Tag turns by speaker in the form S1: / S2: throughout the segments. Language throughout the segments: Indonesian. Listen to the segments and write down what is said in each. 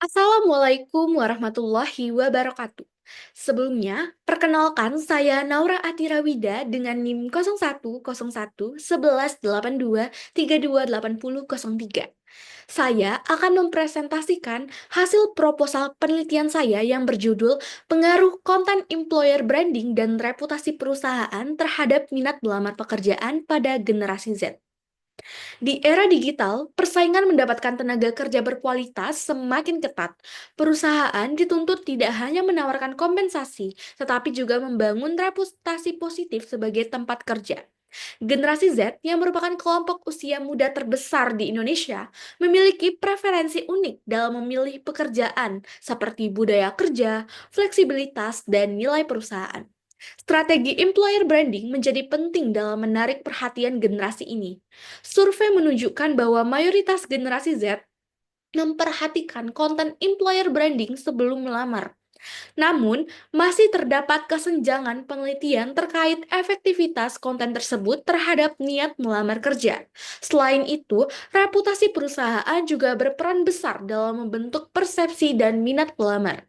S1: Assalamualaikum warahmatullahi wabarakatuh. Sebelumnya, perkenalkan saya Naura Atirawida dengan NIM 01011182328003. Saya akan mempresentasikan hasil proposal penelitian saya yang berjudul Pengaruh Konten Employer Branding dan Reputasi Perusahaan Terhadap Minat Melamar Pekerjaan pada Generasi Z. Di era digital, persaingan mendapatkan tenaga kerja berkualitas semakin ketat. Perusahaan dituntut tidak hanya menawarkan kompensasi, tetapi juga membangun reputasi positif sebagai tempat kerja. Generasi Z, yang merupakan kelompok usia muda terbesar di Indonesia, memiliki preferensi unik dalam memilih pekerjaan, seperti budaya kerja, fleksibilitas, dan nilai perusahaan. Strategi employer branding menjadi penting dalam menarik perhatian generasi ini. Survei menunjukkan bahwa mayoritas generasi Z memperhatikan konten employer branding sebelum melamar. Namun, masih terdapat kesenjangan penelitian terkait efektivitas konten tersebut terhadap niat melamar kerja. Selain itu, reputasi perusahaan juga berperan besar dalam membentuk persepsi dan minat pelamar.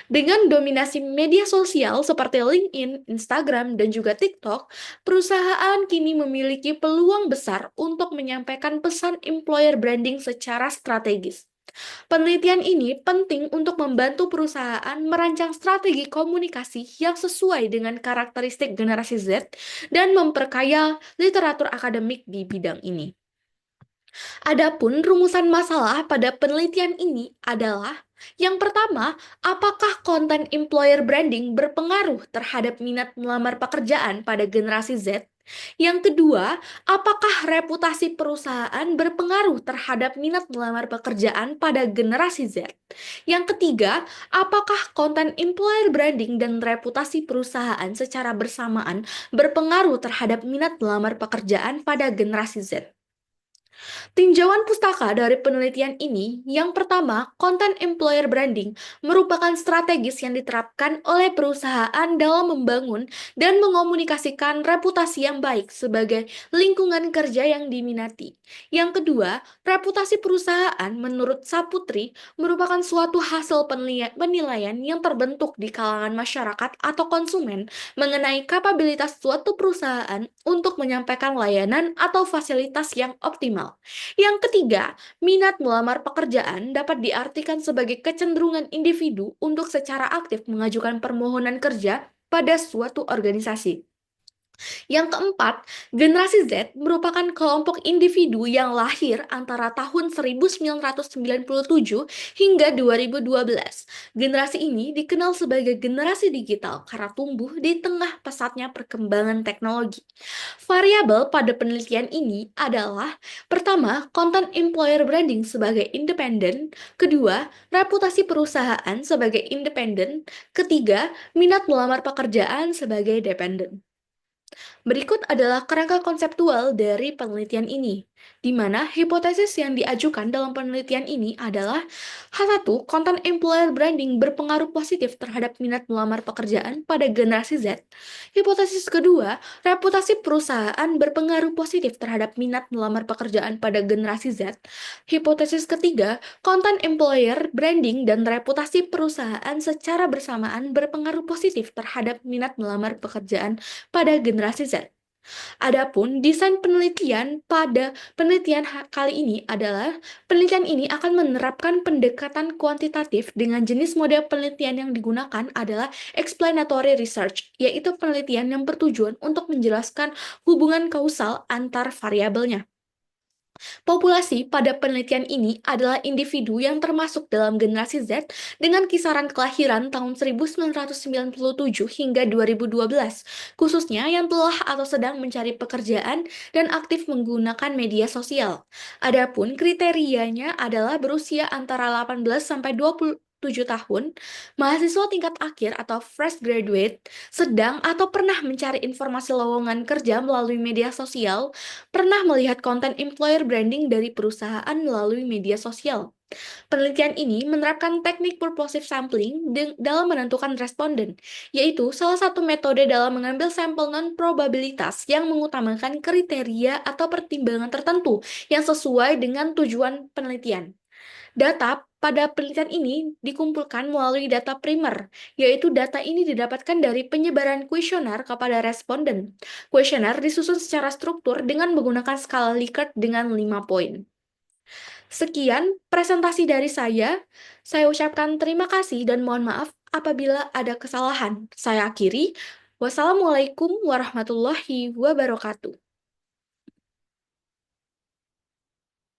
S1: Dengan dominasi media sosial seperti LinkedIn, Instagram, dan juga TikTok, perusahaan kini memiliki peluang besar untuk menyampaikan pesan employer branding secara strategis. Penelitian ini penting untuk membantu perusahaan merancang strategi komunikasi yang sesuai dengan karakteristik generasi Z dan memperkaya literatur akademik di bidang ini. Adapun rumusan masalah pada penelitian ini adalah yang pertama, apakah konten employer branding berpengaruh terhadap minat melamar pekerjaan pada generasi Z? Yang kedua, apakah reputasi perusahaan berpengaruh terhadap minat melamar pekerjaan pada generasi Z? Yang ketiga, apakah konten employer branding dan reputasi perusahaan secara bersamaan berpengaruh terhadap minat melamar pekerjaan pada generasi Z? Tinjauan pustaka dari penelitian ini, yang pertama, konten employer branding merupakan strategis yang diterapkan oleh perusahaan dalam membangun dan mengomunikasikan reputasi yang baik sebagai lingkungan kerja yang diminati. Yang kedua, reputasi perusahaan menurut Saputri merupakan suatu hasil penilaian yang terbentuk di kalangan masyarakat atau konsumen mengenai kapabilitas suatu perusahaan untuk menyampaikan layanan atau fasilitas yang optimal. Yang ketiga, minat melamar pekerjaan dapat diartikan sebagai kecenderungan individu untuk secara aktif mengajukan permohonan kerja pada suatu organisasi. Yang keempat, generasi Z merupakan kelompok individu yang lahir antara tahun 1997 hingga 2012. Generasi ini dikenal sebagai generasi digital karena tumbuh di tengah pesatnya perkembangan teknologi. Variabel pada penelitian ini adalah pertama, konten employer branding sebagai independen, kedua, reputasi perusahaan sebagai independen, ketiga, minat melamar pekerjaan sebagai dependen. Berikut adalah kerangka konseptual dari penelitian ini, di mana hipotesis yang diajukan dalam penelitian ini adalah H1, konten employer branding berpengaruh positif terhadap minat melamar pekerjaan pada generasi Z. Hipotesis kedua, reputasi perusahaan berpengaruh positif terhadap minat melamar pekerjaan pada generasi Z. Hipotesis ketiga, konten employer branding dan reputasi perusahaan secara bersamaan berpengaruh positif terhadap minat melamar pekerjaan pada generasi Z. Adapun desain penelitian pada penelitian kali ini adalah penelitian ini akan menerapkan pendekatan kuantitatif dengan jenis model penelitian yang digunakan adalah explanatory research, yaitu penelitian yang bertujuan untuk menjelaskan hubungan kausal antar variabelnya. Populasi pada penelitian ini adalah individu yang termasuk dalam generasi Z dengan kisaran kelahiran tahun 1997 hingga 2012, khususnya yang telah atau sedang mencari pekerjaan dan aktif menggunakan media sosial. Adapun kriterianya adalah berusia antara 18 sampai 27 tahun, mahasiswa tingkat akhir atau fresh graduate, sedang atau pernah mencari informasi lowongan kerja melalui media sosial, pernah melihat konten employer branding dari perusahaan melalui media sosial. Penelitian ini menerapkan teknik purposive sampling dalam menentukan responden, yaitu salah satu metode dalam mengambil sampel non-probabilitas yang mengutamakan kriteria atau pertimbangan tertentu yang sesuai dengan tujuan penelitian. Data pada penelitian ini dikumpulkan melalui data primer, yaitu data ini didapatkan dari penyebaran kuesioner kepada responden. Kuesioner disusun secara struktur dengan menggunakan skala Likert dengan 5 poin. Sekian presentasi dari saya. Saya ucapkan terima kasih dan mohon maaf apabila ada kesalahan. Saya akhiri. Wassalamualaikum warahmatullahi wabarakatuh.